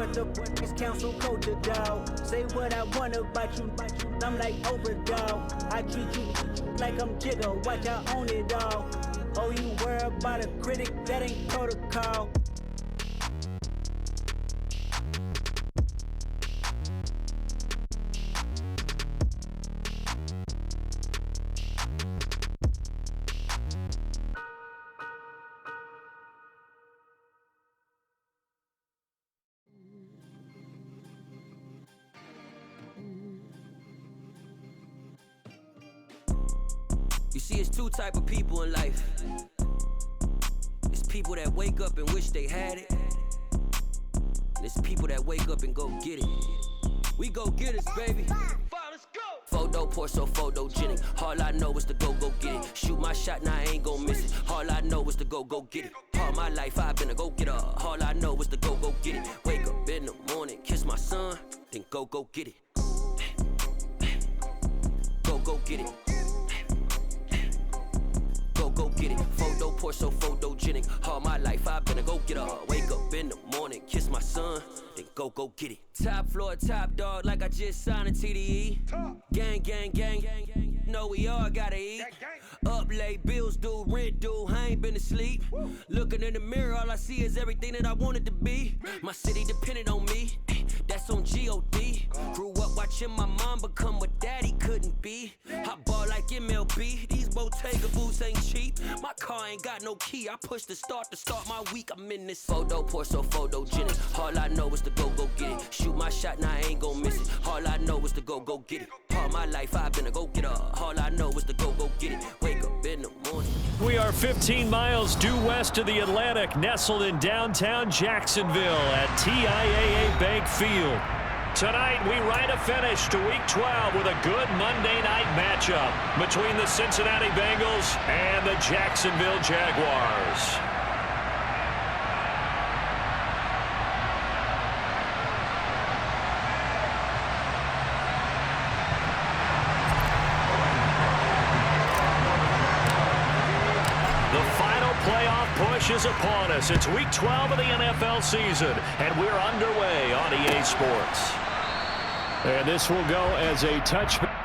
what the is council culture, dog. Say what I want about you, I'm like overdog. I treat you like I'm Jigga, watch I own it all. Oh, you worry about a critic, that ain't protocol. You see, it's two type of people in life. It's people that wake up and wish they had it, and it's people that wake up and go get it. We go get it, baby. Let's go. Photo pour so photogenic. All I know is to go get it. Shoot my shot, now I ain't gon' miss it. All I know is to go get it. All my life I've been a go-getter. All I know is to go get it. Wake up in the morning, kiss my son, then go get it. Go get it. Go get it. Photo pour so photogenic. All my life I've been a go-getter. Wake up in the morning, kiss my son, then go get it. Top floor, top dog, like I just signed a TDE. Gang. Know we all gotta eat. Up late, bills due, rent due, I ain't been asleep. Looking in the mirror, all I see is everything that I wanted to be. My city depended on me, that's on G.O.D. Grew up watching my mom become what daddy couldn't be. I ball like MLB, these Bottega boots ain't cheap. My car ain't got no key, I push the start to start my week. I'm in this photo pour so photogenic. All I know is to go get it. Shoot my shot, now I ain't gon' miss it. All I know is to go get it. All my life I've been a go-getter. All I know is to go get it. Wake up in the morning. We are 15 miles due west of the Atlantic, nestled in downtown Jacksonville at TIAA Bank Field. Tonight, we write a finish to Week 12 with a good Monday night matchup between the Cincinnati Bengals and the Jacksonville Jaguars. Push is upon us. It's Week 12 of the NFL season, and we're underway on EA Sports. And this will go as a touchback.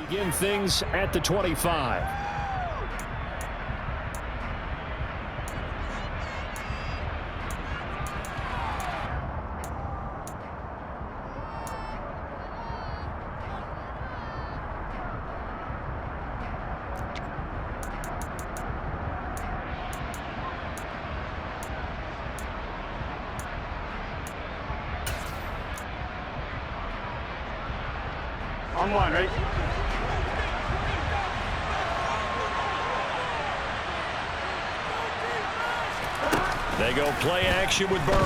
Begin things at the 25. On one, right? They go play action with Burrow.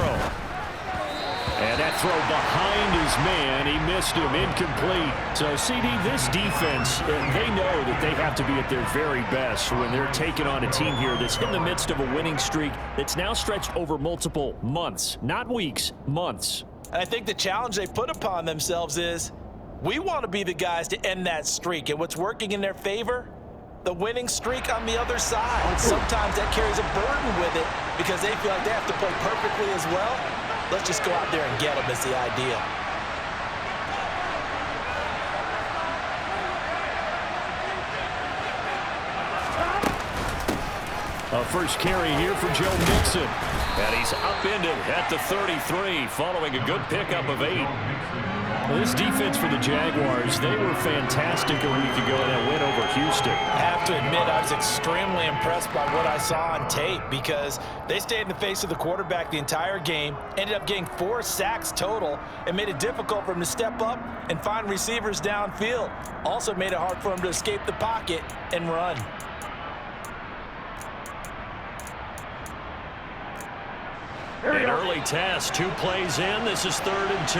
And that throw behind his man, he missed him, incomplete. So, CD, this defense, they know that they have to be at their very best when they're taking on a team here that's in the midst of a winning streak that's now stretched over multiple months, not weeks, months. And I think the challenge they put upon themselves is, we want to be the guys to end that streak. And what's working in their favor? The winning streak on the other side. Sometimes that carries a burden with it because they feel like they have to play perfectly as well. Let's just go out there and get them is the idea. A first carry here for Joe Mixon. And he's upended at the 33 following a good pickup of 8. Well, this defense for the Jaguars, they were fantastic a week ago in that win over Houston. I have to admit, I was extremely impressed by what I saw on tape because they stayed in the face of the quarterback the entire game, ended up getting 4 sacks total, and made it difficult for him to step up and find receivers downfield. Also made it hard for him to escape the pocket and run. An early test, 2 plays in. This is 3rd and 2.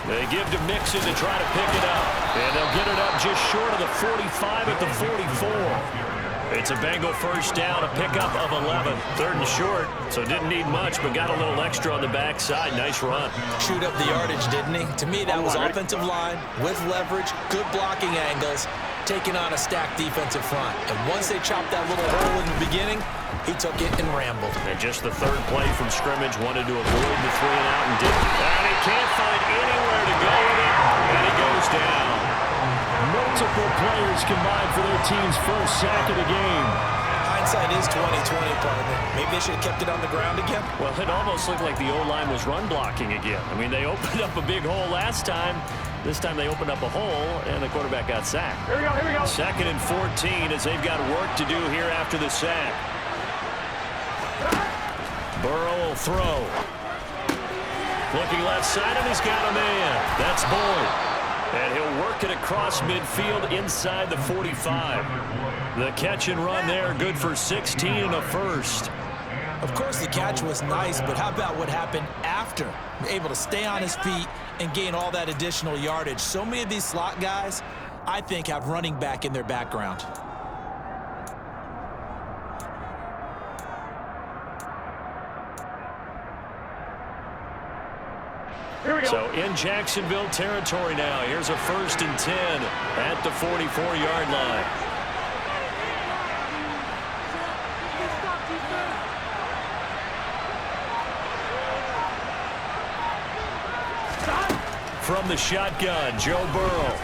They give to Mixon to try to pick it up. And they'll get it up just short of the 45 at the 44. It's a Bengal first down, a pickup of 11. 3rd and short, so didn't need much, but got a little extra on the backside. Nice run. Chewed up the yardage, didn't he? To me, that was offensive line with leverage, good blocking angles, taking on a stacked defensive front. And once they chopped that little hole in the beginning, he took it and rambled. And just the 3rd play from scrimmage, wanted to avoid the 3 and out and didn't. And he can't find anywhere to go with it, and he goes down. Multiple players combined for their team's first sack of the game. Hindsight is 20/20, partner. Maybe they should have kept it on the ground again. Well, it almost looked like the O-line was run blocking again. I mean, they opened up a big hole last time. This time they opened up a hole, and the quarterback got sacked. Here we go, here we go. 2nd and 14 as they've got work to do here after the sack. Burrow will throw. Looking left side, and he's got a man. That's Boyd. And he'll work it across midfield inside the 45. The catch and run there, good for 16 and a first. Of course, the catch was nice, but how about what happened after? Able to stay on his feet and gain all that additional yardage. So many of these slot guys, I think, have running back in their background. So in Jacksonville territory now. Here's a 1st and 10 at the 44-yard line. From the shotgun, Joe Burrow.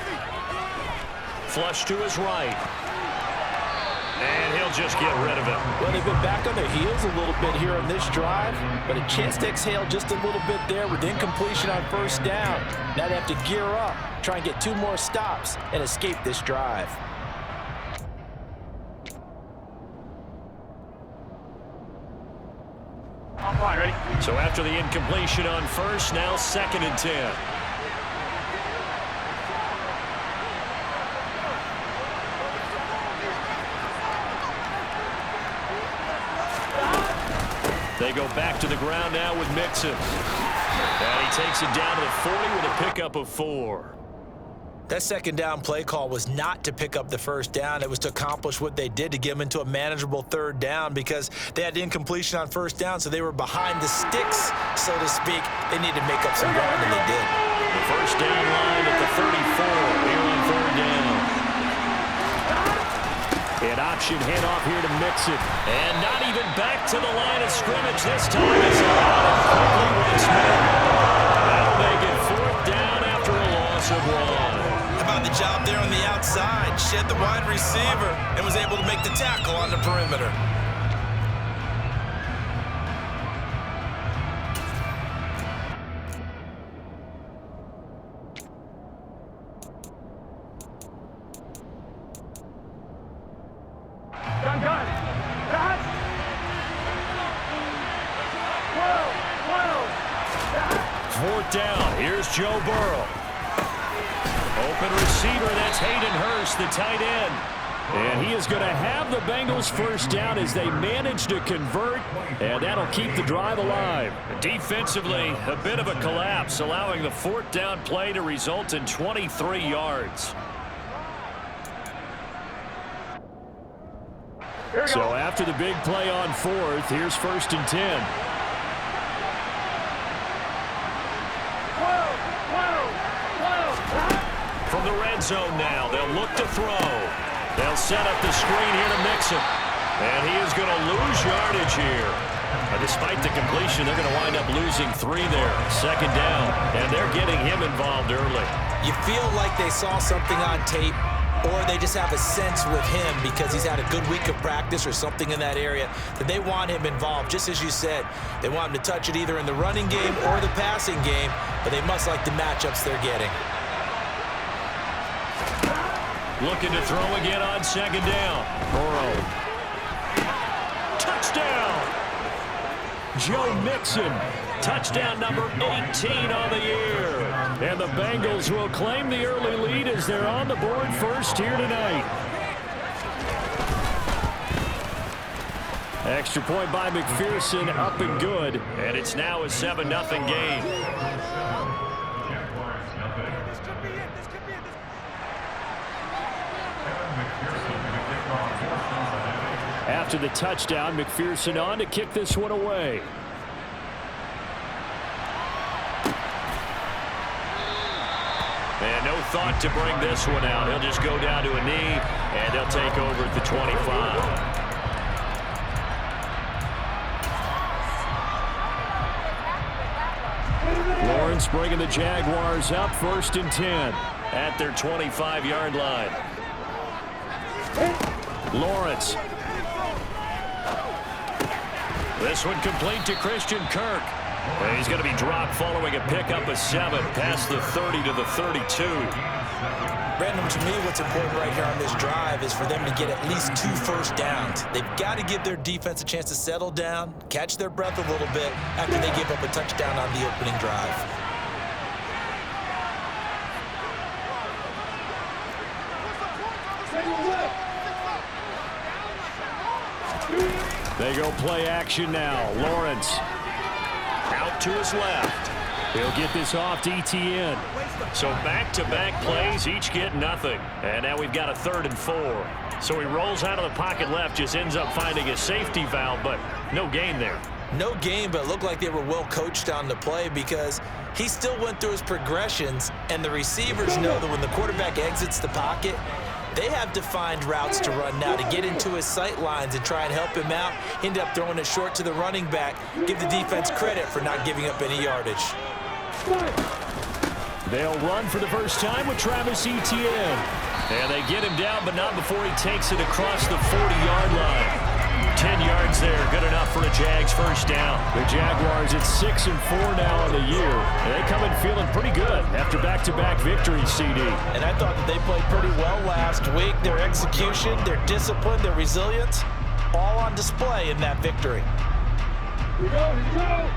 Flush to his right. And he'll just get rid of it. Well, they've been back on their heels a little bit here on this drive, but a chance to exhale just a little bit there with incompletion on 1st down. Now they have to gear up, try and get 2 more stops, and escape this drive. Ready? So after the incompletion on 1st, now 2nd and 10. They go back to the ground now with Mixon. And he takes it down to the 40 with a pickup of 4. That 2nd down play call was not to pick up the 1st down. It was to accomplish what they did to get them into a manageable 3rd down because they had incompletion on 1st down, so they were behind the sticks, so to speak. They needed to make up some ground, and they did. The 1st down line at the 34 here on 3rd down. An option handoff here to Mixon. And not even back to the line of scrimmage this time. It's allowed quickly once more. That'll make it 4th down after a loss of 1. How about the job there on the outside? Shed the wide receiver and was able to make the tackle on the perimeter. Down. Here's Joe Burrow. Open receiver, that's Hayden Hurst, the tight end. And he is going to have the Bengals 1st down as they manage to convert, and that'll keep the drive alive. Defensively, a bit of a collapse, allowing the 4th down play to result in 23 yards. So after the big play on 4th, here's 1st and 10. From the red zone now, they'll look to throw. They'll set up the screen here to Mixon. And he is going to lose yardage here. Despite the completion, they're going to wind up losing 3 there. 2nd down, and they're getting him involved early. You feel like they saw something on tape or they just have a sense with him because he's had a good week of practice or something in that area that they want him involved. Just as you said, they want him to touch it either in the running game or the passing game, but they must like the matchups they're getting. Looking to throw again on second down. Burrow. Touchdown! Joe Mixon. Touchdown number 18 on the year. And the Bengals will claim the early lead as they're on the board first here tonight. Extra point by McPherson, up and good. And it's now a 7-0 game. After the touchdown, McPherson on to kick this one away. And no thought to bring this one out. He'll just go down to a knee, and they'll take over at the 25. Lawrence bringing the Jaguars up, 1st and 10 at their 25-yard line. Lawrence. This one complete to Christian Kirk. And he's going to be dropped following a pickup of 7 past the 30 to the 32. Brandon, to me, what's important right here on this drive is for them to get at least 2 first downs. They've got to give their defense a chance to settle down, catch their breath a little bit after they give up a touchdown on the opening drive. They go play action now. Lawrence out to his left. He'll get this off to Etienne. So back-to-back plays, each get nothing. And now we've got a 3rd and 4. So he rolls out of the pocket left, just ends up finding a safety valve, but no gain there. No gain, but it looked like they were well coached on the play because he still went through his progressions, and the receivers know that when the quarterback exits the pocket, they have defined routes to run now to get into his sight lines and try and help him out. End up throwing it short to the running back. Give the defense credit for not giving up any yardage. They'll run for the first time with Travis Etienne. And they get him down, but not before he takes it across the 40-yard line. 10 yards there, good enough for a Jags first down. The Jaguars at 6 and 4 now on the year. And they come in feeling pretty good after back-to-back victories, CD. And I thought that they played pretty well last week. Their execution, their discipline, their resilience, all on display in that victory. Here we go, here we go.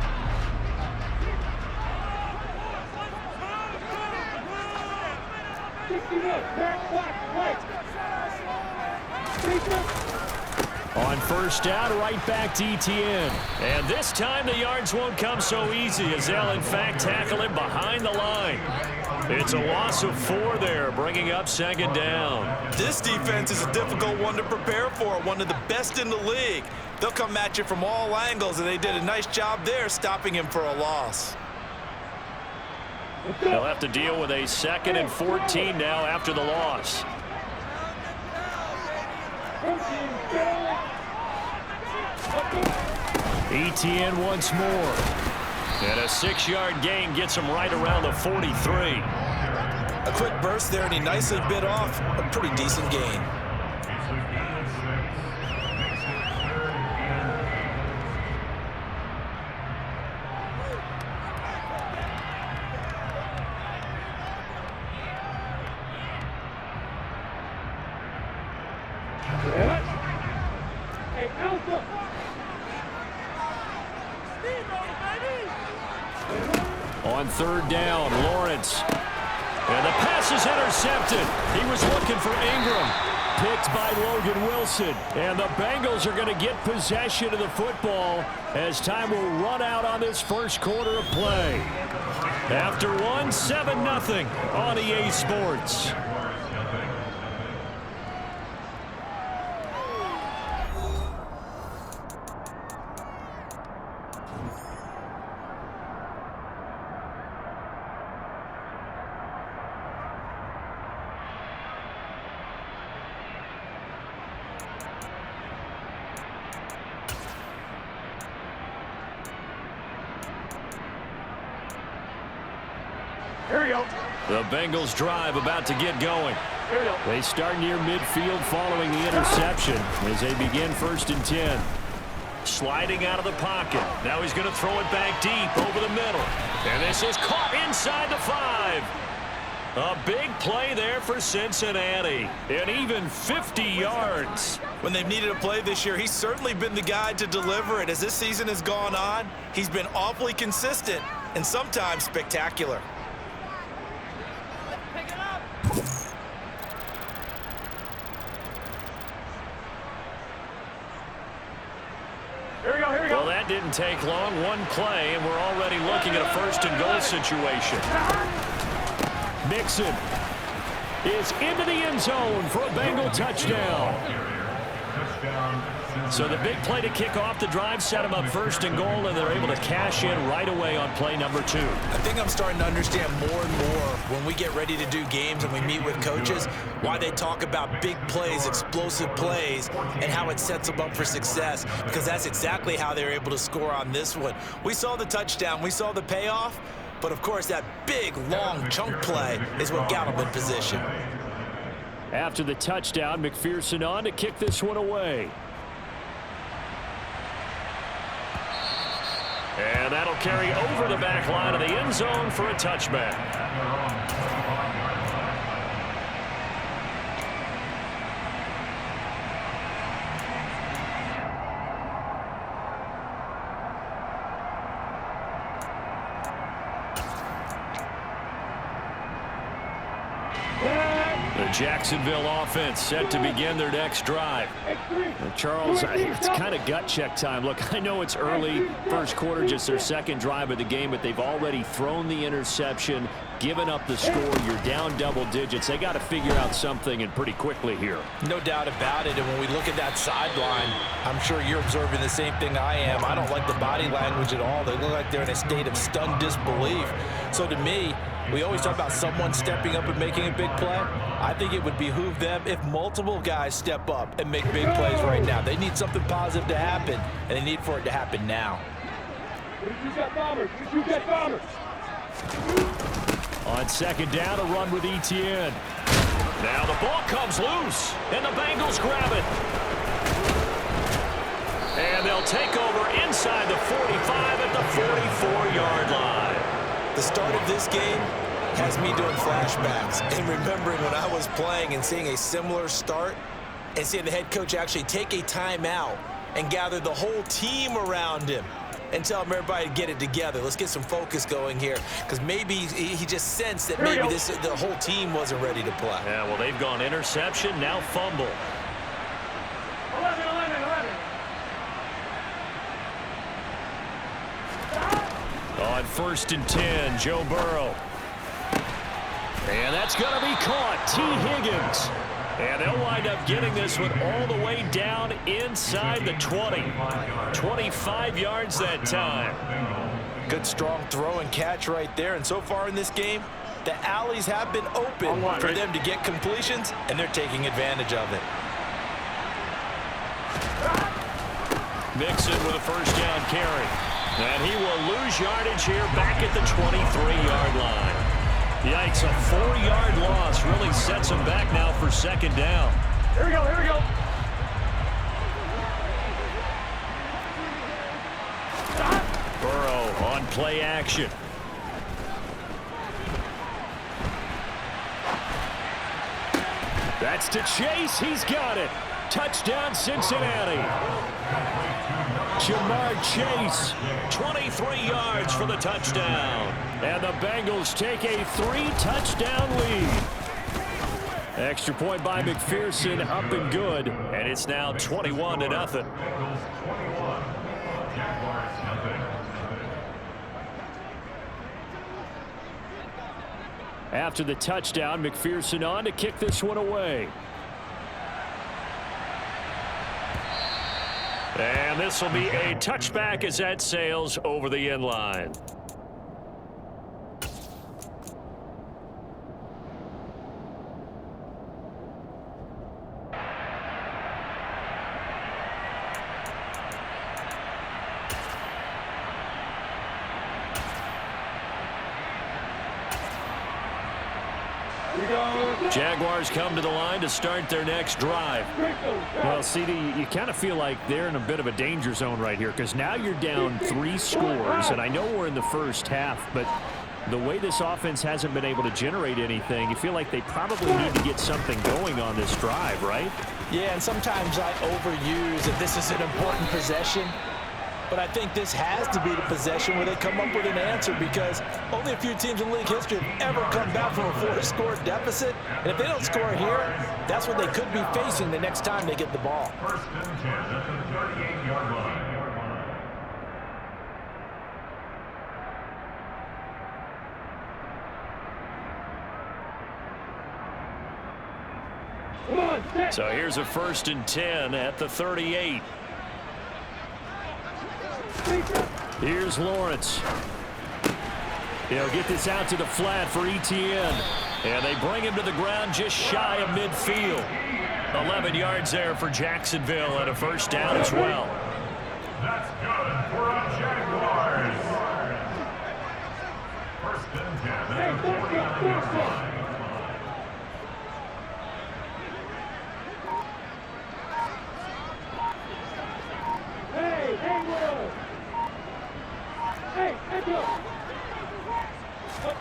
On first down, right back to Etienne. And this time the yards won't come so easy as they'll, in fact, tackle him behind the line. It's a loss of 4 there, bringing up 2nd down. This defense is a difficult one to prepare for, one of the best in the league. They'll come at you from all angles, and they did a nice job there stopping him for a loss. They'll have to deal with a 2nd and 14 now after the loss. Etienne once more. And a 6-yard gain gets him right around the 43. A quick burst there, and he nicely bit off a pretty decent gain. On 3rd down, Lawrence. And the pass is intercepted. He was looking for Ingram. Picked by Logan Wilson. And the Bengals are going to get possession of the football as time will run out on this first quarter of play. After one, 7-0 on EA Sports. Here we go. The Bengals drive about to get going. They start near midfield following the interception as they begin 1st and 10. Sliding out of the pocket. Now he's going to throw it back deep over the middle. And this is caught inside the 5. A big play there for Cincinnati. And even 50 yards. When they've needed a play this year, he's certainly been the guy to deliver it. As this season has gone on, he's been awfully consistent and sometimes spectacular. Pick it up. Here we go. Well, that didn't take long. One play, and we're already looking at a 1st and goal situation. Mixon is into the end zone for a Bengal touchdown. So the big play to kick off the drive set them up 1st and goal, and they're able to cash in right away on play number 2. I think I'm starting to understand more and more when we get ready to do games and we meet with coaches why they talk about big plays, explosive plays, and how it sets them up for success, because that's exactly how they're able to score on this one. We saw the touchdown. We saw the payoff. But, of course, that big, long chunk play is what got him in position. After the touchdown, McPherson on to kick this one away. And that'll carry over the back line of the end zone for a touchback. The Jacksonville offense set to begin their next drive. Charles, it's kind of gut check time. Look, I know it's early, first quarter, just their second drive of the game, but they've already thrown the interception, given up the score. You're down double digits. They got to figure out something, and pretty quickly here. No doubt about it. And when we look at that sideline, I'm sure you're observing the same thing I am. I don't like the body language at all. They look like they're in a state of stunned disbelief. So to me, we always talk about someone stepping up and making a big play. I think it would behoove them if multiple guys step up and make big plays right now. They need something positive to happen, and they need for it to happen now. On 2nd down, a run with Etienne. Now the ball comes loose, and the Bengals grab it. And they'll take over inside the 45 at the 44-yard line. The start of this game has me doing flashbacks and remembering when I was playing and seeing a similar start and seeing the head coach actually take a timeout and gather the whole team around him and tell everybody to get it together. Let's get some focus going here, because maybe he just sensed that maybe the whole team wasn't ready to play. Yeah, well, they've gone interception, now fumble. 11. On 1st and 10, Joe Burrow. And that's going to be caught. T. Higgins. And they'll wind up getting this one all the way down inside the 20. 25 yards that time. Good strong throw and catch right there. And so far in this game, the alleys have been open for them to get completions, and they're taking advantage of it. Mixon with a 1st down carry. And he will lose yardage here back at the 23-yard line. Yikes, a 4-yard loss really sets him back now for 2nd down. Here we go. Burrow on play action. That's to Chase. He's got it. Touchdown, Cincinnati. Jamar Chase, 23 yards for the touchdown. And the Bengals take a 3-touchdown lead. Extra point by McPherson, up and good. And it's now 21-0. After the touchdown, McPherson on to kick this one away. And this will be a touchback as that sails over the end line. Here we go. Jaguars come to the line to start their next drive. Well, CD, you kind of feel like they're in a bit of a danger zone right here because now you're down 3 scores, and I know we're in the first half, but the way this offense hasn't been able to generate anything, you feel like they probably need to get something going on this drive, right? Yeah, and sometimes I overuse that this is an important possession. But I think this has to be the possession where they come up with an answer because only a few teams in league history have ever come back from a 4-score deficit. And if they don't score here, that's what they could be facing the next time they get the ball. First and 10 at the 38-yard line. So here's a 1st and 10 at the 38. Here's Lawrence. He'll get this out to the flat for Etienne. And they bring him to the ground just shy of midfield. 11 yards there for Jacksonville and a 1st down as well. That's good for a Jaguars. 1st and 10 at the 49-yard line.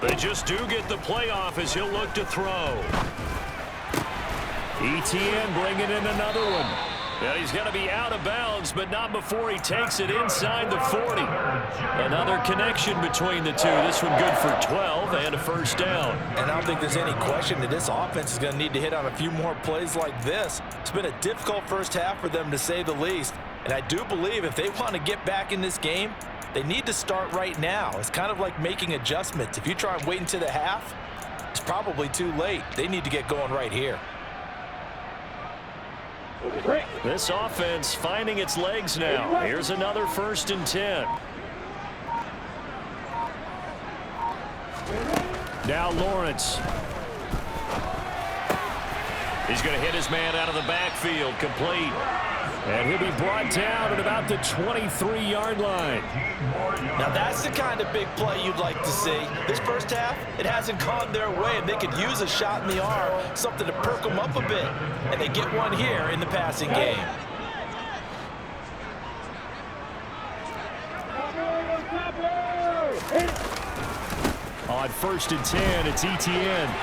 They just do get the playoff as he'll look to throw. Etienne bringing in another one. Yeah, he's going to be out of bounds, but not before he takes it inside the 40. Another connection between the two. This one good for 12 and a 1st down. And I don't think there's any question that this offense is going to need to hit on a few more plays like this. It's been a difficult first half for them, to say the least. And I do believe if they want to get back in this game, they need to start right now. It's kind of like making adjustments. If you try and wait until the half, it's probably too late. They need to get going right here. This offense finding its legs now. Here's another 1st and 10. Now Lawrence. He's going to hit his man out of the backfield, complete. And he'll be brought down at about the 23-yard line. Now that's the kind of big play you'd like to see. This first half, it hasn't gone their way, and they could use a shot in the arm, something to perk them up a bit. And they get one here in the passing game. On 1st and 10, it's Etienne.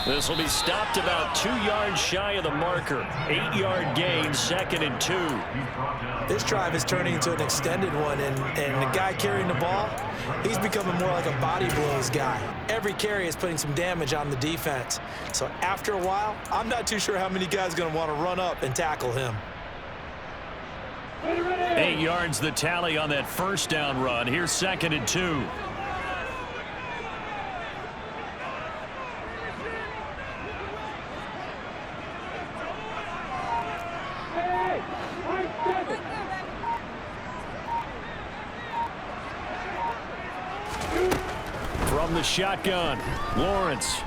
This will be stopped about 2 yards shy of the marker. 8-yard gain, 2nd and 2. This drive is turning into an extended one, and the guy carrying the ball, he's becoming more like a body blows guy. Every carry is putting some damage on the defense. So after a while, I'm not too sure how many guys are going to want to run up and tackle him. 8 yards the tally on that 1st down run. Here's 2nd and 2. From the shotgun, Lawrence.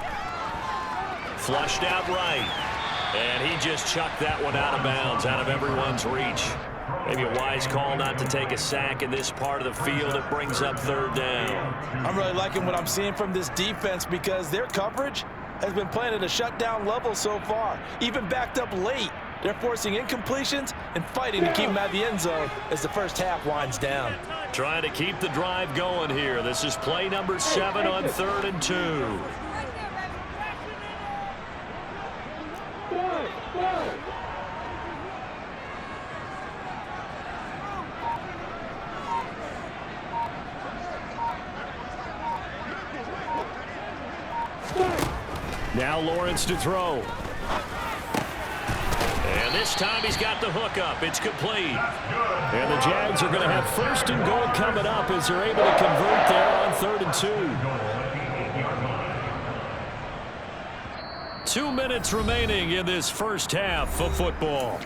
Flushed out right. And he just chucked that one out of bounds, out of everyone's reach. Maybe a wise call not to take a sack in this part of the field. It brings up 3rd down. I'm really liking what I'm seeing from this defense because their coverage has been playing at a shutdown level so far. Even backed up late, they're forcing incompletions and fighting to keep them out of the end zone as the first half winds down. Trying to keep the drive going here. This is play number 7 on 3rd and 2. Now Lawrence to throw. And this time he's got the hook up. It's complete. And the Jags are going to have 1st and goal coming up as they're able to convert there on 3rd and 2. 2 minutes remaining in this first half of football.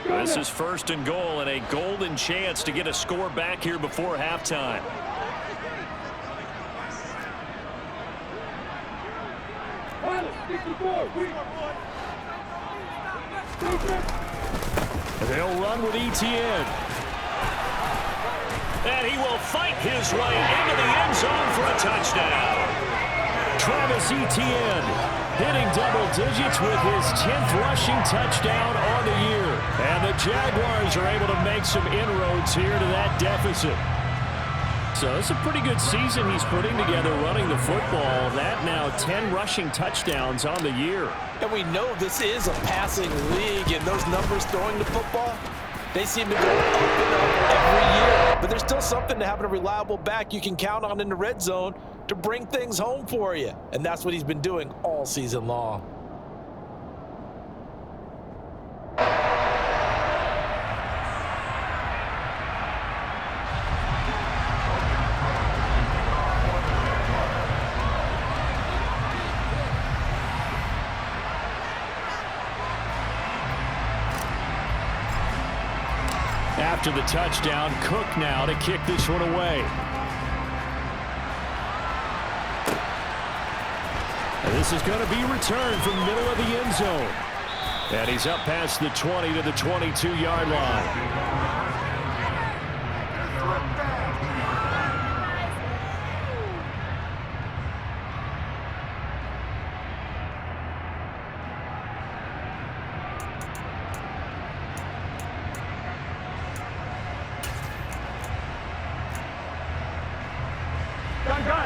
This is 1st and goal and a golden chance to get a score back here before halftime. They'll run with Etienne. And he will fight his way into the end zone for a touchdown. Travis Etienne hitting double digits with his 10th rushing touchdown on the year. And the Jaguars are able to make some inroads here to that deficit. So it's a pretty good season he's putting together running the football. That now 10 rushing touchdowns on the year. And we know this is a passing league, and those numbers throwing the football, they seem to go up and up every year. But there's still something to having a reliable back you can count on in the red zone to bring things home for you. And that's what he's been doing all season long. After the touchdown, Cook now to kick this one away. And this is going to be returned from the middle of the end zone. And he's up past the 20 to the 22-yard line.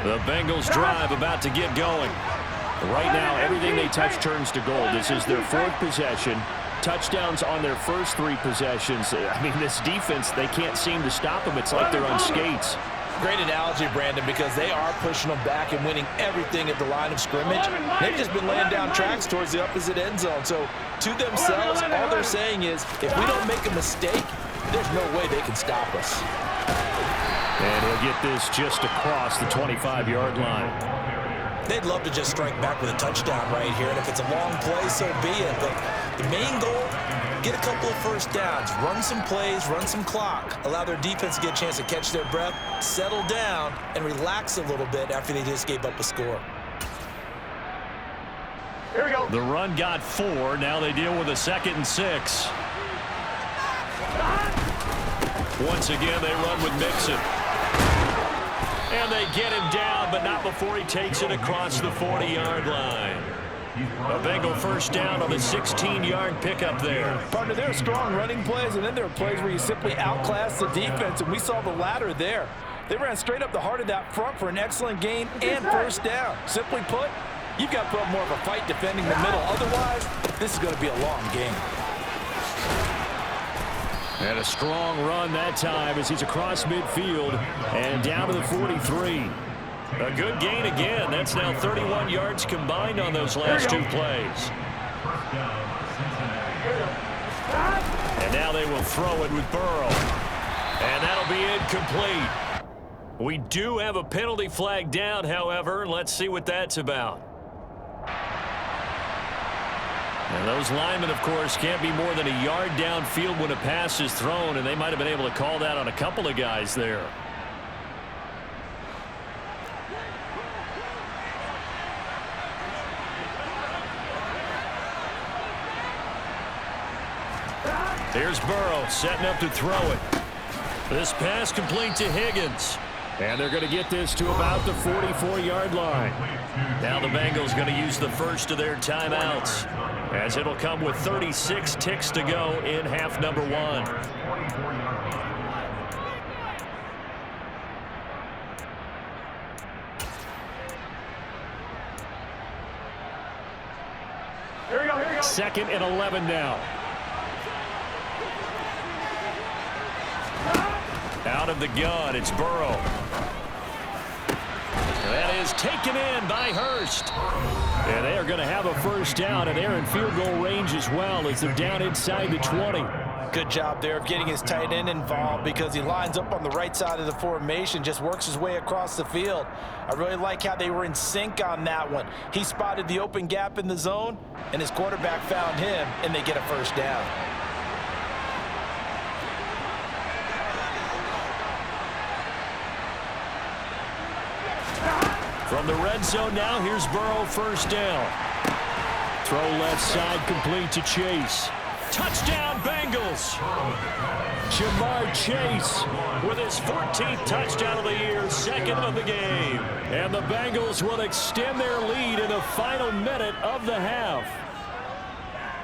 The Bengals drive about to get going. Right now, everything they touch turns to gold. This is their 4th possession. Touchdowns on their first 3 possessions. I mean, this defense, they can't seem to stop them. It's like they're on skates. Great analogy, Brandon, because they are pushing them back and winning everything at the line of scrimmage. They've just been laying down tracks towards the opposite end zone. So, to themselves, all they're saying is, if we don't make a mistake, there's no way they can stop us. And he'll get this just across the 25-yard line. They'd love to just strike back with a touchdown right here, and if it's a long play, so be it. But the main goal, get a couple of first downs, run some plays, run some clock, allow their defense to get a chance to catch their breath, settle down, and relax a little bit after they just gave up a score. Here we go. The run got 4. Now they deal with a 2nd and 6. Once again, they run with Mixon. And they get him down, but not before he takes it across the 40-yard line. A Bengal first down on the 16-yard pickup there. Partner, there are strong running plays, and then there are plays where you simply outclass the defense, and we saw the latter there. They ran straight up the heart of that front for an excellent gain and first down. Simply put, you've got to put up more of a fight defending the middle. Otherwise, this is going to be a long game. And a strong run that time as he's across midfield and down to the 43. A good gain again. That's now 31 yards combined on those last 2 plays. And now they will throw it with Burrow. And that'll be incomplete. We do have a penalty flag down, however. Let's see what that's about. And those linemen, of course, can't be more than a yard downfield when a pass is thrown, and they might have been able to call that on a couple of guys there. Here's Burrow setting up to throw it. This pass complete to Higgins. And they're going to get this to about the 44-yard line. Now the Bengals going to use the first of their timeouts, as it'll come with 36 ticks to go in half number 1. Here we go. 2nd and 11 now. Out of the gun, it's Burrow. That is taken in by Hurst. And they are going to have a first down, and they're in field goal range as well as they're down inside the 20. Good job there of getting his tight end involved, because he lines up on the right side of the formation, just works his way across the field. I really like how they were in sync on that one. He spotted the open gap in the zone, and his quarterback found him, and they get a first down. From the red zone now, here's Burrow, first down. Throw left side, complete to Chase. Touchdown, Bengals! Jamar Chase with his 14th touchdown of the year, second of the game. And the Bengals will extend their lead in the final minute of the half.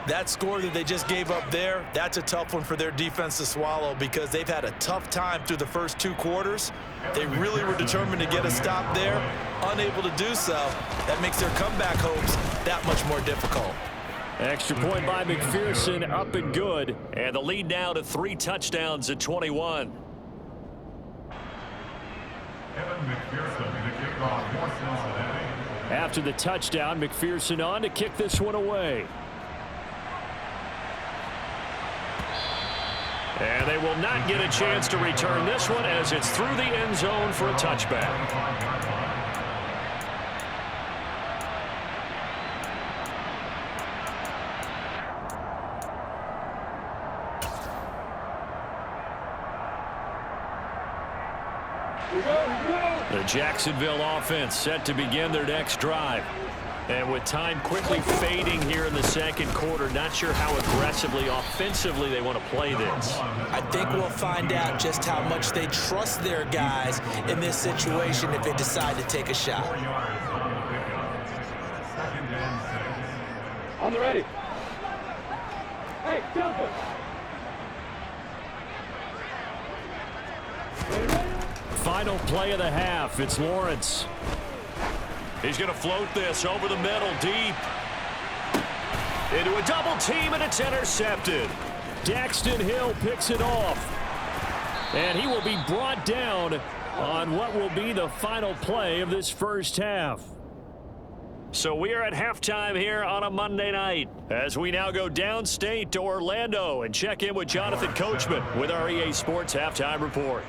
That score that they just gave up there, that's a tough one for their defense to swallow because they've had a tough time through the first 2 quarters. They really were determined to get a stop there, unable to do so. That makes their comeback hopes that much more difficult. Extra point by McPherson, up and good. And the lead now to 3 touchdowns at 21. After the touchdown, McPherson on to kick this one away. And they will not get a chance to return this one as it's through the end zone for a touchback. The Jacksonville offense set to begin their next drive. And with time quickly fading here in the second quarter, not sure how aggressively, offensively they want to play this. I think we'll find out just how much they trust their guys in this situation if they decide to take a shot. On the ready. Hey, Delta. Final play of the half. It's Lawrence. He's going to float this over the middle, deep. Into a double team, and it's intercepted. Daxton Hill picks it off. And he will be brought down on what will be the final play of this first half. So we are at halftime here on a Monday night as we now go downstate to Orlando and check in with Jonathan Coachman with our EA Sports Halftime Report.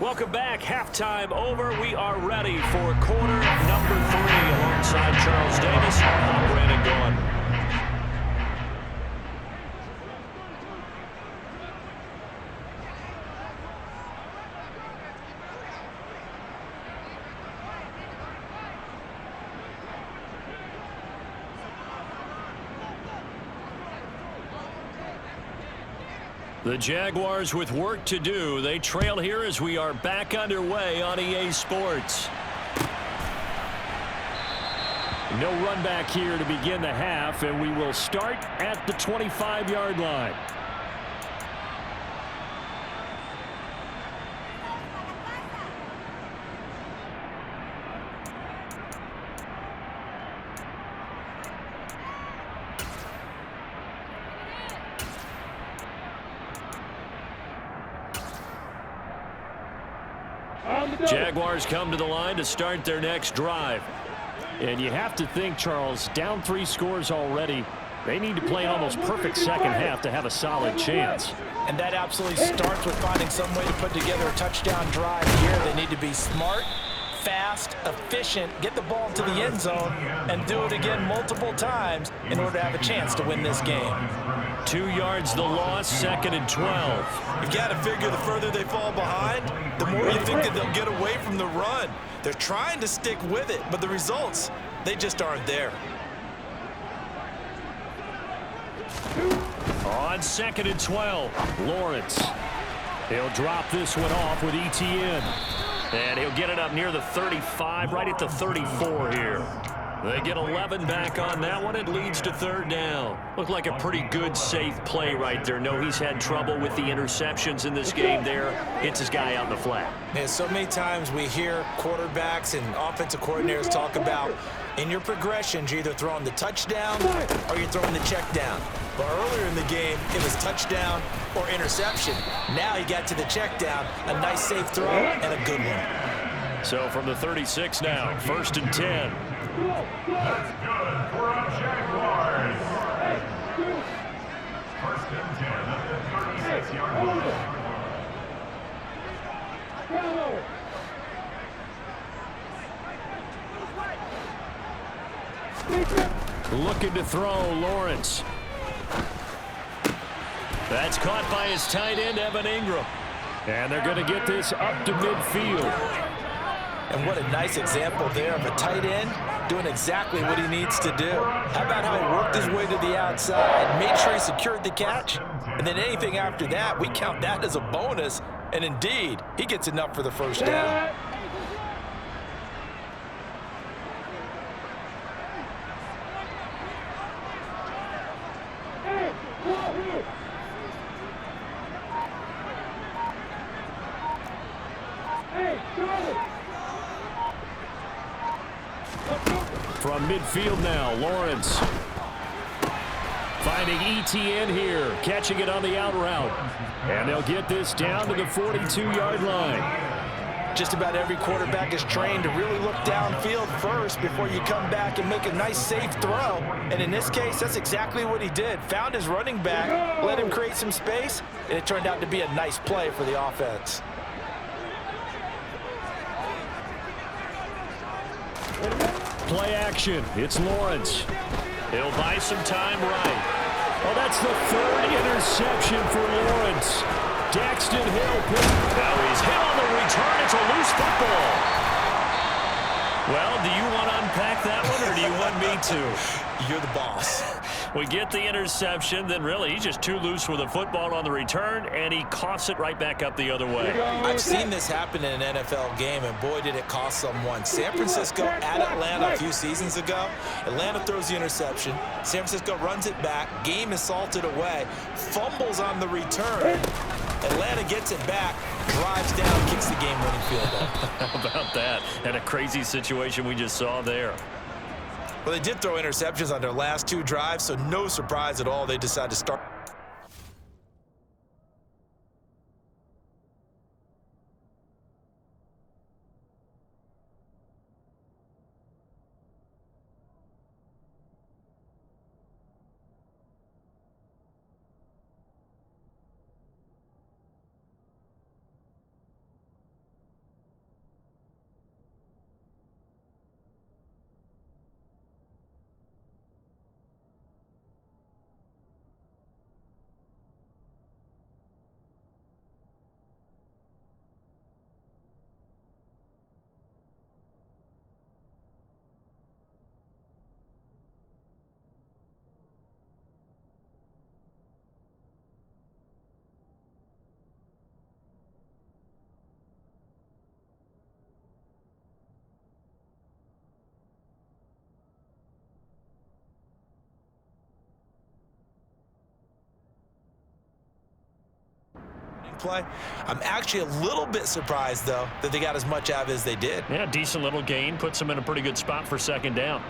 Welcome back. Halftime over. We are ready for quarter number 3 alongside Charles Davis. I'm Brandon Gaughan. The Jaguars with work to do. They trail here as we are back underway on EA Sports. No run back here to begin the half, and we will start at the 25-yard line. Jaguars come to the line to start their next drive. And you have to think, Charles, down 3 scores already. They need to play an almost perfect second half to have a solid chance. And that absolutely starts with finding some way to put together a touchdown drive here. They need to be smart, fast, efficient, get the ball to the end zone, and do it again multiple times in order to have a chance to win this game. 2 yards the loss, 2nd and 12. You've got to figure the further they fall behind, the more you think that they'll get away from the run. They're trying to stick with it, but the results, they just aren't there. On 2nd and 12, Lawrence. He'll drop this one off with ETN. And he'll get it up near the 35, right at the 34 here. They get 11 back on that one. It leads to 3rd down. Looked like a pretty good, safe play right there. No, he's had trouble with the interceptions in this game there. Hits his guy out in the flat. Yeah, so many times we hear quarterbacks and offensive coordinators talk about in your progressions, you're either throwing the touchdown or you're throwing the check down. But earlier in the game, it was touchdown or interception. Now he got to the check down, a nice safe throw and a good one. So from the 36 now, 1st and 10. That's good for a Jaguars. 1st and 10 at the 36-yard line. Looking to throw, Lawrence. That's caught by his tight end, Evan Ingram. And they're going to get this up to midfield. And what a nice example there of a tight end doing exactly what he needs to do. How about how he worked his way to the outside, made sure he secured the catch, and then anything after that, we count that as a bonus. And indeed, he gets enough for the first down. From midfield now, Lawrence. Finding ETN here, catching it on the out route. And they'll get this down to the 42-yard line. Just about every quarterback is trained to really look downfield first before you come back and make a nice, safe throw. And in this case, that's exactly what he did. Found his running back, let him create some space, and it turned out to be a nice play for the offense. Play action. It's Lawrence. He'll buy some time right. Oh, that's the third interception for Lawrence. Daxton Hill. Now he's hit on the return. It's a loose football. Well, do you want to unpack that one, or do you want me to? You're the boss. We get the interception, then really he's just too loose with the football on the return, and he coughs it right back up the other way. I've seen this happen in an NFL game, and boy, did it cost someone. San Francisco at Atlanta a few seasons ago. Atlanta throws the interception. San Francisco runs it back. Game is salted away. Fumbles on the return. Atlanta gets it back, drives down, kicks the game-winning field goal. How about that? And a crazy situation we just saw there. Well, they did throw interceptions on their last two drives, so no surprise at all they decided to start. Play. I'm actually a little bit surprised, though, that they got as much out of it as they did. Yeah, decent little gain. Puts them in a pretty good spot for second down.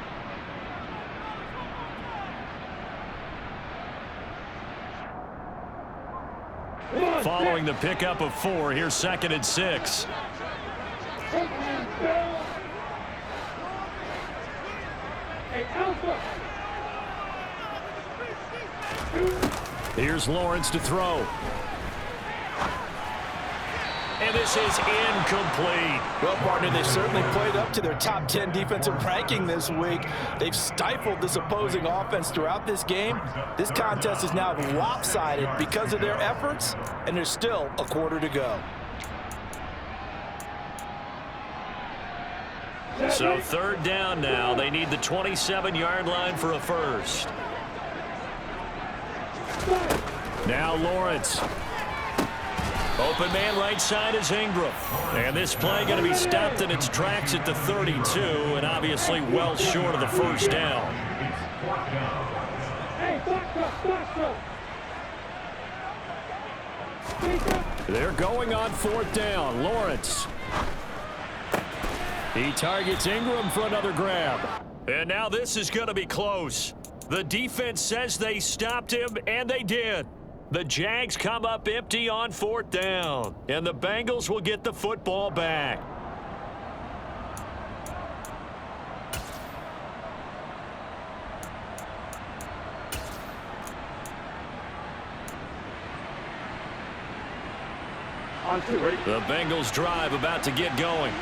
Following the pickup of 4, here's 2nd and 6. Here's Lawrence to throw. And this is incomplete. Well, partner, they've certainly played up to their top 10 defensive ranking this week. They've stifled this opposing offense throughout this game. This contest is now lopsided because of their efforts, and there's still a quarter to go. So 3rd down now. They need the 27-yard line for a first. Now Lawrence. Open man right side is Ingram. And this play going to be stopped in its tracks at the 32, and obviously well short of the first down. They're going on 4th down. Lawrence. He targets Ingram for another grab. And now this is going to be close. The defense says they stopped him, and they did. The Jags come up empty on 4th down, and the Bengals will get the football back. The Bengals drive about to get going.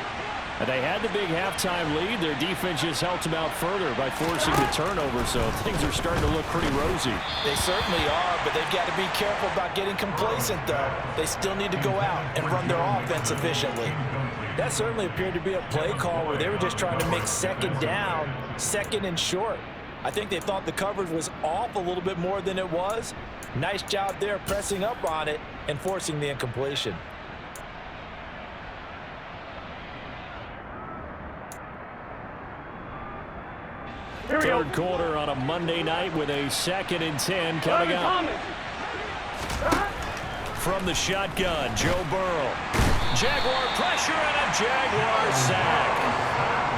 And they had the big halftime lead. Their defense just helped them out further by forcing the turnover, so things are starting to look pretty rosy. They certainly are, but they've got to be careful about getting complacent, though. They still need to go out and run their offense efficiently. That certainly appeared to be a play call where they were just trying to make second down, second and short. I think they thought the coverage was off a little bit more than it was. Nice job there pressing up on it and forcing the incompletion. Third quarter on a Monday night with a 2nd and 10 coming up. From the shotgun, Joe Burrow. Jaguar pressure and a Jaguar sack.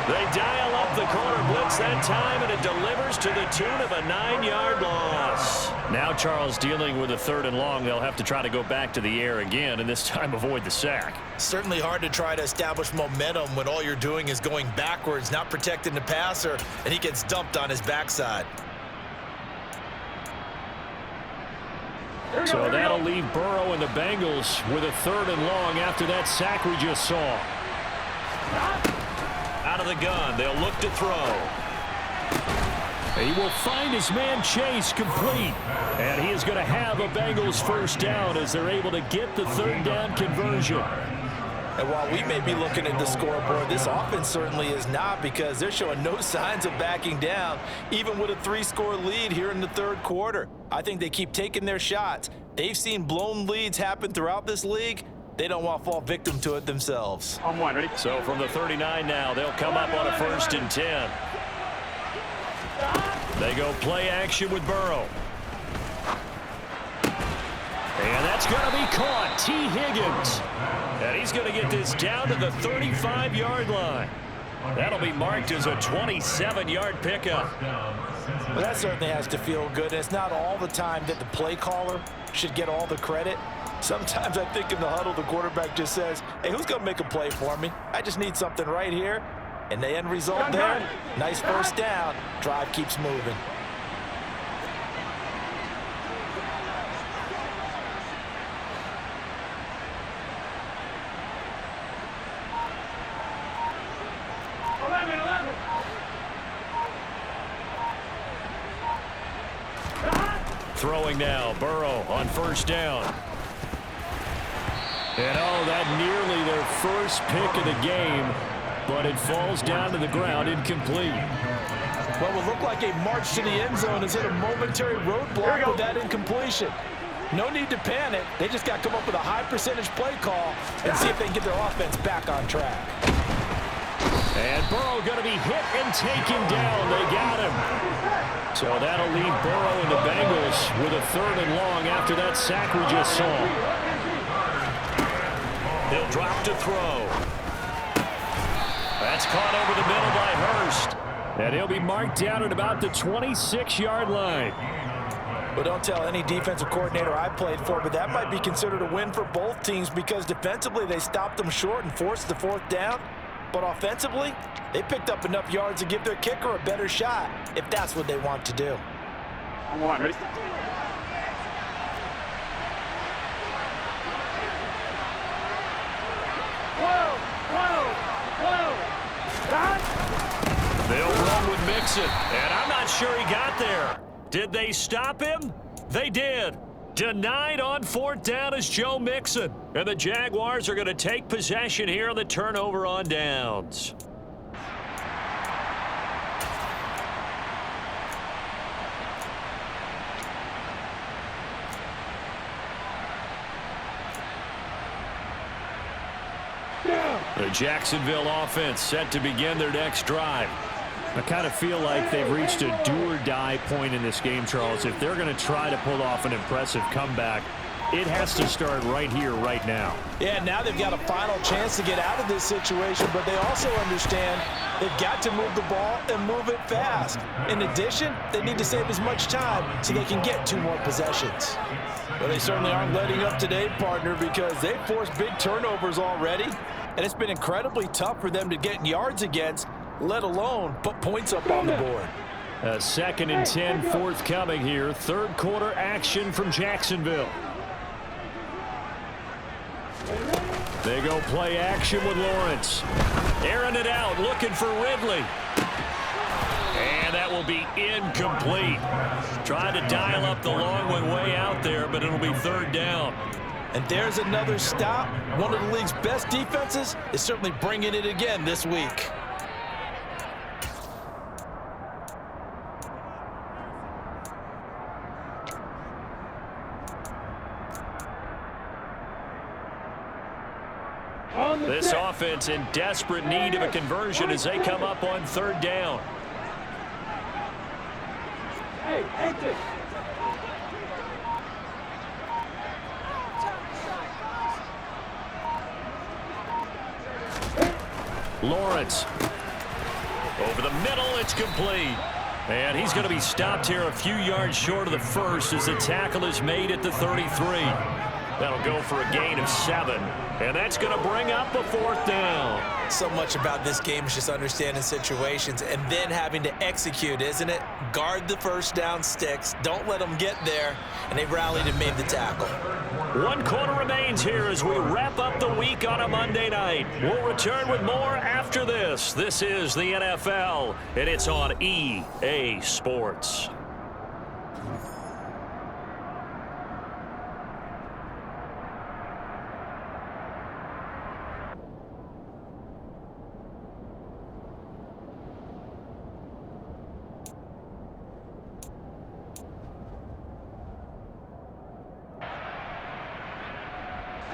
They dial up the corner blitz that time, and it delivers to the tune of a 9-yard loss. Now Charles dealing with a 3rd and long. They'll have to try to go back to the air again, and this time avoid the sack. Certainly hard to try to establish momentum when all you're doing is going backwards, not protecting the passer, and he gets dumped on his backside. So that'll leave Burrow and the Bengals with a 3rd and long after that sack we just saw. Out of the gun, they'll look to throw. He will find his man Chase complete. And he is going to have a Bengals 1st down as they're able to get the 3rd down conversion. And while we may be looking at the scoreboard, this offense certainly is not, because they're showing no signs of backing down, even with a 3-score lead here in the 3rd quarter. I think they keep taking their shots. They've seen blown leads happen throughout this league. They don't want to fall victim to it themselves. On one, ready? So from the 39 now, they'll come up on a 1st and 10. They go play action with Burrow. And that's going to be caught. T. Higgins. And he's going to get this down to the 35-yard line. That'll be marked as a 27-yard pickup. Well, that certainly has to feel good. And it's not all the time that the play caller should get all the credit. Sometimes I think in the huddle, the quarterback just says, hey, who's going to make a play for me? I just need something right here. And the end result there, nice 1st down. Drive keeps moving. Throwing now, Burrow on 1st down. And that nearly their 1st pick of the game, but it falls down to the ground, incomplete. What will look like a march to the end zone is hit a momentary roadblock with that incompletion. No need to panic. They just got to come up with a high percentage play call and see if they can get their offense back on track. And Burrow going to be hit and taken down. They got him. So that'll leave Burrow and the Bengals with a 3rd and long after that sack we just saw. He'll drop to throw. That's caught over the middle by Hurst. And he'll be marked down at about the 26-yard line. Well, don't tell any defensive coordinator I played for, but that might be considered a win for both teams, because defensively they stopped them short and forced the 4th down. But offensively, they picked up enough yards to give their kicker a better shot, if that's what they want to do. On one, ready? They'll run with Mixon, and I'm not sure he got there. Did they stop him? They did. Denied on 4th down is Joe Mixon. And the Jaguars are going to take possession here on the turnover on downs. The Jacksonville offense set to begin their next drive. I kind of feel like they've reached a do-or-die point in this game, Charles. If they're going to try to pull off an impressive comeback, it has to start right here, right now. Yeah, now they've got a final chance to get out of this situation, but they also understand they've got to move the ball and move it fast. In addition, they need to save as much time so they can get 2 more possessions. Well, they certainly aren't letting up today, partner, because they've forced big turnovers already, and it's been incredibly tough for them to get yards against, let alone put points up on the board. A 2nd and 10 forthcoming here. 3rd quarter action from Jacksonville. They go play action with Lawrence. Airing it out, looking for Ridley. And that will be incomplete. Tried to dial up the long one way out there, but it'll be 3rd down. And there's another stop. One of the league's best defenses is certainly bringing it again this week. This offense in desperate need of a conversion as they come up on third down. Hey, exit. Lawrence. Over the middle, it's complete. And he's going to be stopped here a few yards short of the first as the tackle is made at the 33. That'll go for a gain of 7. And that's going to bring up a 4th down. So much about this game is just understanding situations and then having to execute, isn't it? Guard the first down sticks. Don't let them get there. And they rallied and made the tackle. 1 quarter remains here as we wrap up the week on a Monday night. We'll return with more after this. This is the NFL, and it's on EA Sports.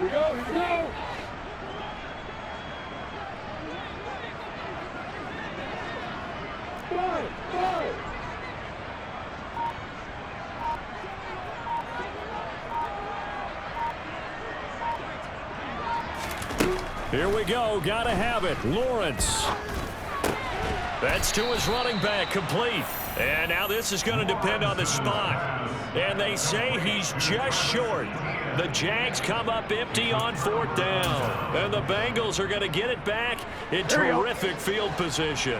Here we go, here we go. Five. Here we go. Got to have it. Lawrence. That's to his running back. Complete. And now this is going to depend on the spot. And they say he's just short. The Jags come up empty on 4th down. And the Bengals are going to get it back in terrific field position.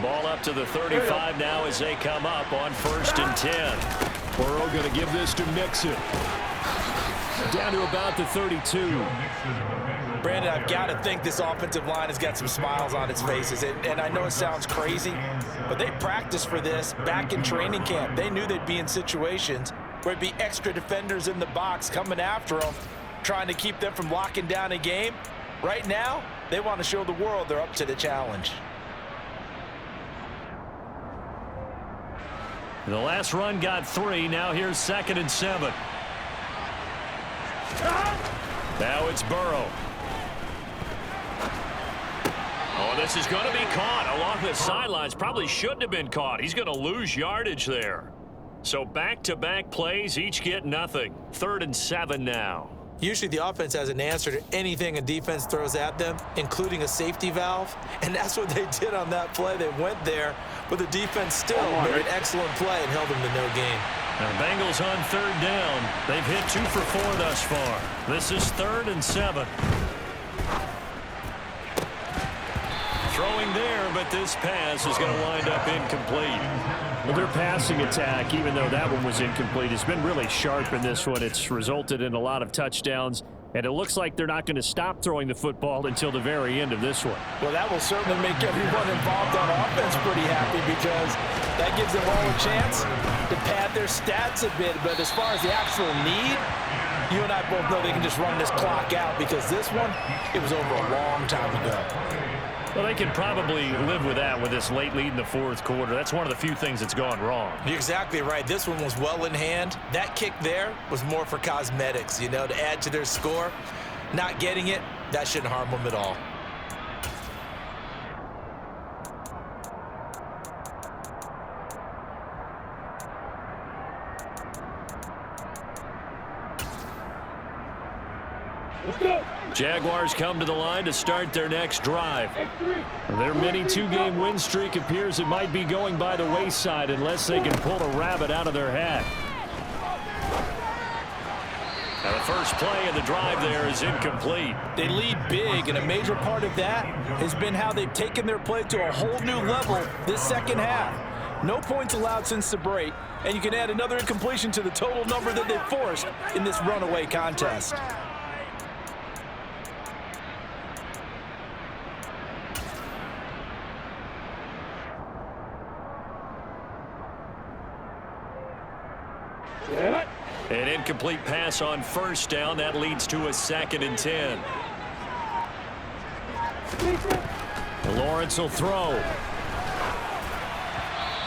Ball up to the 35 now as they come up on 1st and 10. Burrow going to give this to Mixon. Down to about the 32. Brandon, I've got to think this offensive line has got some smiles on its faces. And I know it sounds crazy, but they practiced for this back in training camp. They knew they'd be in situations where there'd be extra defenders in the box coming after them, trying to keep them from locking down a game. Right now, they want to show the world they're up to the challenge. The last run got 3. Now here's 2nd and 7. Now it's Burrow. Oh, this is going to be caught along the sidelines. Probably shouldn't have been caught. He's going to lose yardage there. So back-to-back plays, each get nothing. 3rd and 7 now. Usually the offense has an answer to anything a defense throws at them, including a safety valve. And that's what they did on that play. They went there, but the defense still made an excellent play and held them to no gain. Now Bengals on 3rd down. They've hit 2 for 4 thus far. This is 3rd and 7. Throwing there, but this pass is going to wind up incomplete. Well, their passing attack, even though that one was incomplete, has been really sharp in this one. It's resulted in a lot of touchdowns, and it looks like they're not going to stop throwing the football until the very end of this one. Well, that will certainly make everyone involved on offense pretty happy because that gives them all a chance to pad their stats a bit. But as far as the actual need, you and I both know they can just run this clock out because this one, it was over a long time ago. Well, they can probably live with that with this late lead in the 4th quarter. That's one of the few things that's gone wrong. You're exactly right. This one was well in hand. That kick there was more for cosmetics, you know, to add to their score. Not getting it, that shouldn't harm them at all. Let's go. Jaguars come to the line to start their next drive. Their mini 2-game win streak appears it might be going by the wayside unless they can pull a rabbit out of their hat. Now the first play of the drive there is incomplete. They lead big, and a major part of that has been how they've taken their play to a whole new level this second half. No points allowed since the break, and you can add another incompletion to the total number that they've forced in this runaway contest. Yeah. An incomplete pass on first down. That leads to a 2nd and 10. Lawrence will throw.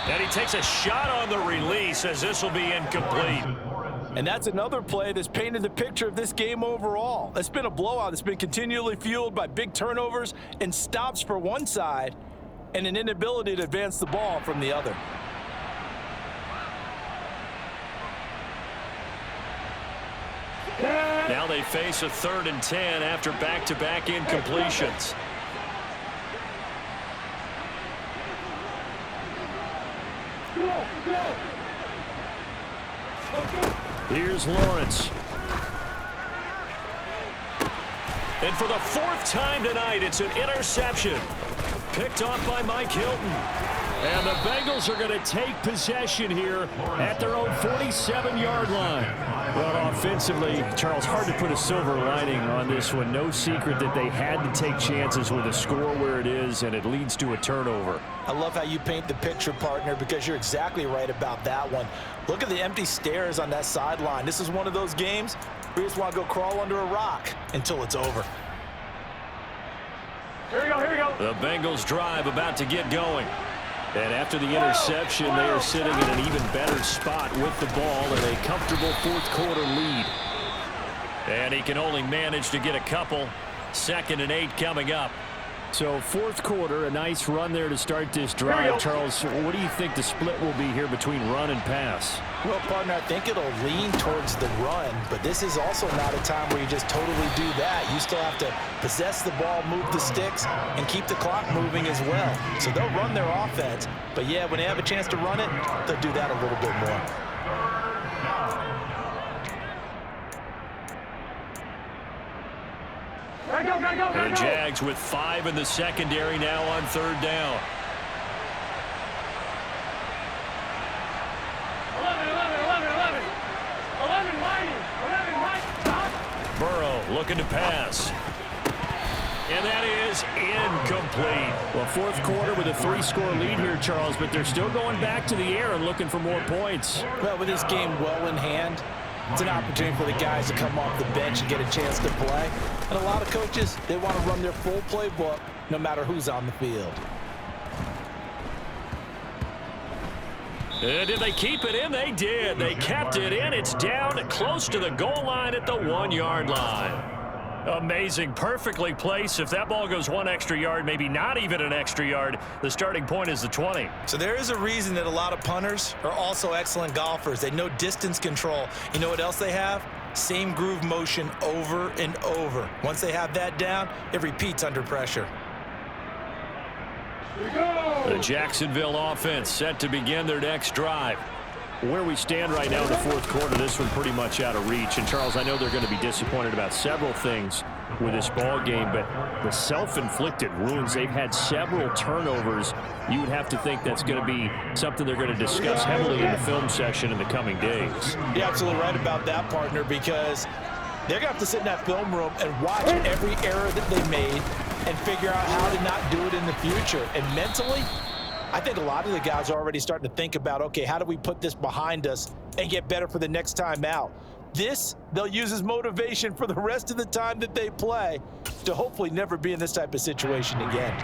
And he takes a shot on the release as this will be incomplete. And that's another play that's painted the picture of this game overall. It's been a blowout. It's been continually fueled by big turnovers and stops for one side and an inability to advance the ball from the other. Now they face a 3rd and 10 after back-to-back incompletions. Here's Lawrence. And for the 4th time tonight, it's an interception. Picked off by Mike Hilton. And the Bengals are going to take possession here at their own 47-yard line. Well, offensively, Charles, hard to put a silver lining on this one. No secret that they had to take chances with a score where it is, and it leads to a turnover. I love how you paint the picture, partner, because you're exactly right about that one. Look at the empty stares on that sideline. This is one of those games where you just want to go crawl under a rock until it's over. Here we go, here we go. The Bengals drive about to get going. And after the interception, they are sitting in an even better spot with the ball in a comfortable 4th quarter lead. And he can only manage to get a couple. 2nd and 8 coming up. So 4th quarter, a nice run there to start this drive. Charles, what do you think the split will be here between run and pass? Well, partner, I think it'll lean towards the run, but this is also not a time where you just totally do that. You still have to possess the ball, move the sticks, and keep the clock moving as well. So they'll run their offense, but yeah, when they have a chance to run it, they'll do that a little bit more. The Jags with 5 in the secondary now on 3rd down. 11 stop. Burrow looking to pass. And that is incomplete. Well, 4th quarter with a 3-score lead here, Charles, but they're still going back to the air and looking for more points. Well, with this game well in hand, it's an opportunity for the guys to come off the bench and get a chance to play. And a lot of coaches, they want to run their full playbook no matter who's on the field. Did they keep it in? They did. They kept it in. It's down close to the goal line at the 1-yard line. Amazing. Perfectly placed. If that ball goes 1 extra yard, maybe not even an extra yard, the starting point is the 20. So there is a reason that a lot of punters are also excellent golfers. They know distance control. You know what else they have? Same groove motion over and over. Once they have that down, it repeats under pressure. Here we go. The Jacksonville offense set to begin their next drive. Where we stand right now in the 4th quarter, this one pretty much out of reach. And, Charles, I know they're going to be disappointed about several things with this ball game, but the self-inflicted wounds, they've had several turnovers. You would have to think that's going to be something they're going to discuss heavily in the film session in the coming days. You're absolutely right about that, partner, because they're going to have to sit in that film room and watch every error that they made and figure out how to not do it in the future. And mentally, I think a lot of the guys are already starting to think about, okay, how do we put this behind us and get better for the next time out? This, they'll use as motivation for the rest of the time that they play to hopefully never be in this type of situation again.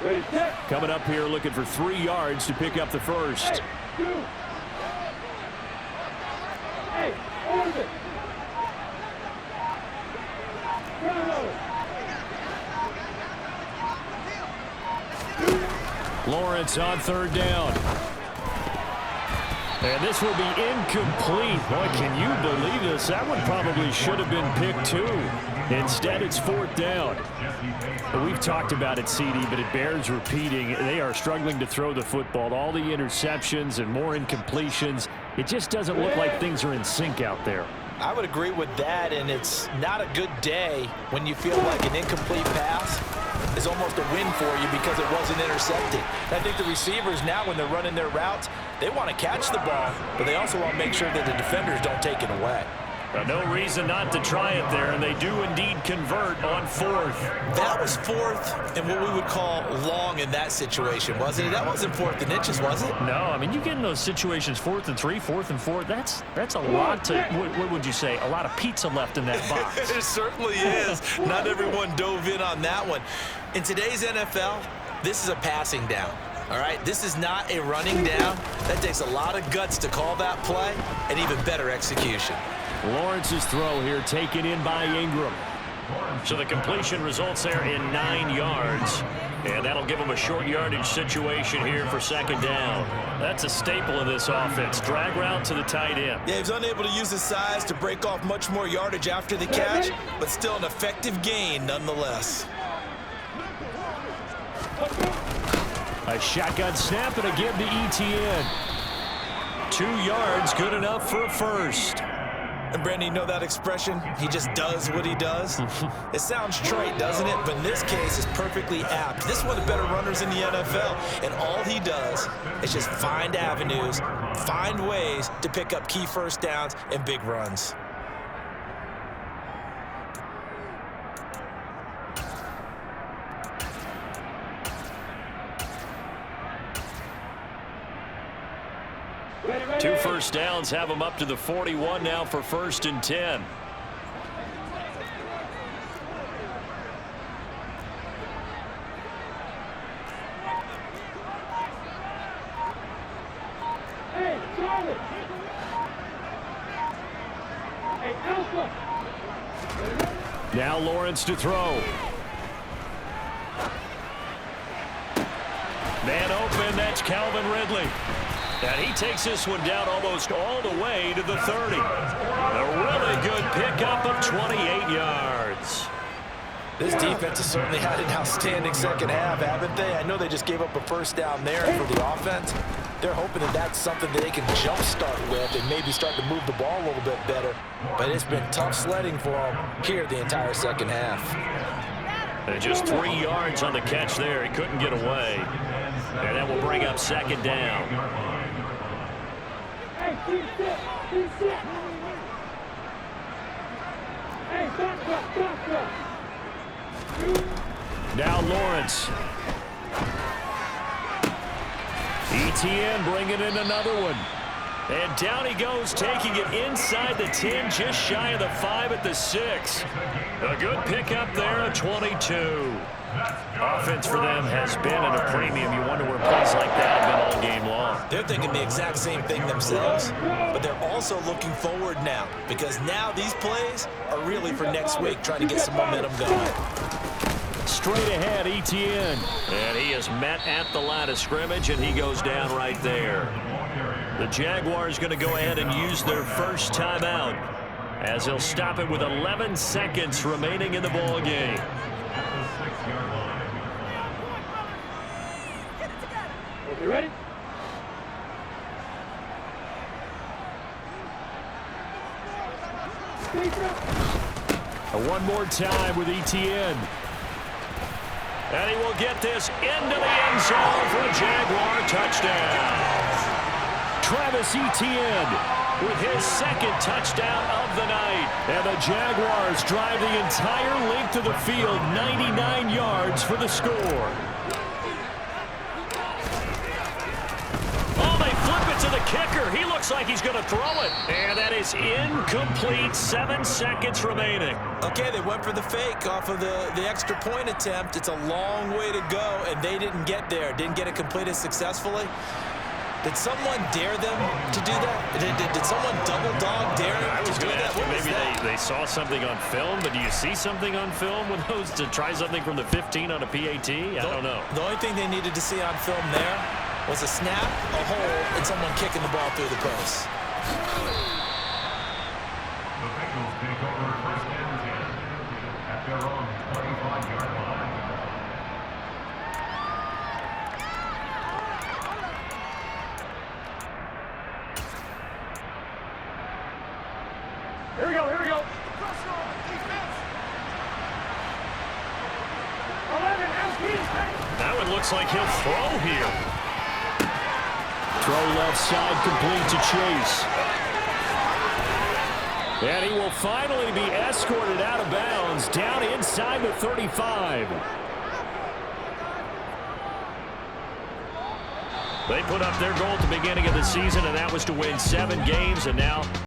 Ready, set. Coming up here looking for 3 yards to pick up the first. 2. Hey, open. Lawrence on 3rd down. And this will be incomplete. Boy, can you believe this? That one probably should have been picked too. Instead, it's 4th down. We've talked about it, CD, but it bears repeating. They are struggling to throw the football. All the interceptions and more incompletions. It just doesn't look like things are in sync out there. I would agree with that, and it's not a good day when you feel like an incomplete pass is almost a win for you because it wasn't intercepted. I think the receivers now, when they're running their routes, they want to catch the ball, but they also want to make sure that the defenders don't take it away. No reason not to try it there, and they do indeed convert on fourth. That was fourth and what we would call long in that situation, wasn't it? That wasn't fourth and inches, was it? No, I mean, you get in those situations 4th and 3, 4th and 4. That's a lot to, what would you say, a lot of pizza left in that box. It certainly is. Not everyone dove in on that one. In today's NFL, this is a passing down. All right, this is not a running down. That takes a lot of guts to call that play and even better execution. Lawrence's throw here taken in by Ingram. So the completion results there in 9 yards. And that'll give him a short yardage situation here for second down. That's a staple of this offense. Drag route to the tight end. Yeah, he was unable to use his size to break off much more yardage after the catch, but still an effective gain nonetheless. A shotgun snap and a give to ETN. 2 yards, good enough for a first. And Brandon, you know that expression? He just does what he does. It sounds trite, doesn't it? But in this case, it's perfectly apt. This is one of the better runners in the NFL. And all he does is just find avenues, find ways to pick up key first downs and big runs. Two first downs have him up to the 41 now for 1st and 10. Hey, Charlie! Hey, Alpha! Now Lawrence to throw. Man open, that's Calvin Ridley. And he takes this one down almost all the way to the 30. A really good pickup of 28 yards. This defense has certainly had an outstanding second half, haven't they? I know they just gave up a first down there for the offense. They're hoping that that's something that they can jumpstart with and maybe start to move the ball a little bit better. But it's been tough sledding for them here the entire second half. And just 3 yards on the catch there. He couldn't get away. And that will bring up second down. Hey, keep set! Keep set! Hey, back up! Now Lawrence. ETN bringing in another one. And down he goes, taking it inside the 10, just shy of the 5 at the 6. A good pickup there, a 22. Offense for them has been at a premium. You wonder where plays like that have been all game long. They're thinking the exact same thing themselves, but they're also looking forward now because now these plays are really for next week, trying to get some momentum going. Straight ahead, ETN. And he is met at the line of scrimmage, and he goes down right there. The Jaguars going to go ahead and use their first timeout as they'll stop it with 11 seconds remaining in the ball game. You ready? One more time with ETN. And he will get this into the end zone for a Jaguar touchdown. Travis Etienne with his second touchdown of the night. And the Jaguars drive the entire length of the field, 99 yards for the score. Oh, they flip it to the kicker. He looks like he's going to throw it. And that is incomplete. 7 seconds remaining. Okay, they went for the fake off of the extra point attempt. It's a long way to go, and they didn't get there. Didn't get it completed successfully. Did someone dare them to do that? Did someone double dog dare them to do that? Maybe they saw something on film, but do you see something on film with those to try something from the 15 on a PAT? I don't know. The only thing they needed to see on film there was a snap, a hole, and someone kicking the ball through the post. The Bengals take over 1st and 10 at their own 25-yard line. Here we go. 11 That one looks like he'll throw here. Throw left side complete to Chase. And he will finally be escorted out of bounds down inside the 35. They put up their goal at the beginning of the season, and that was to win 7 games, and now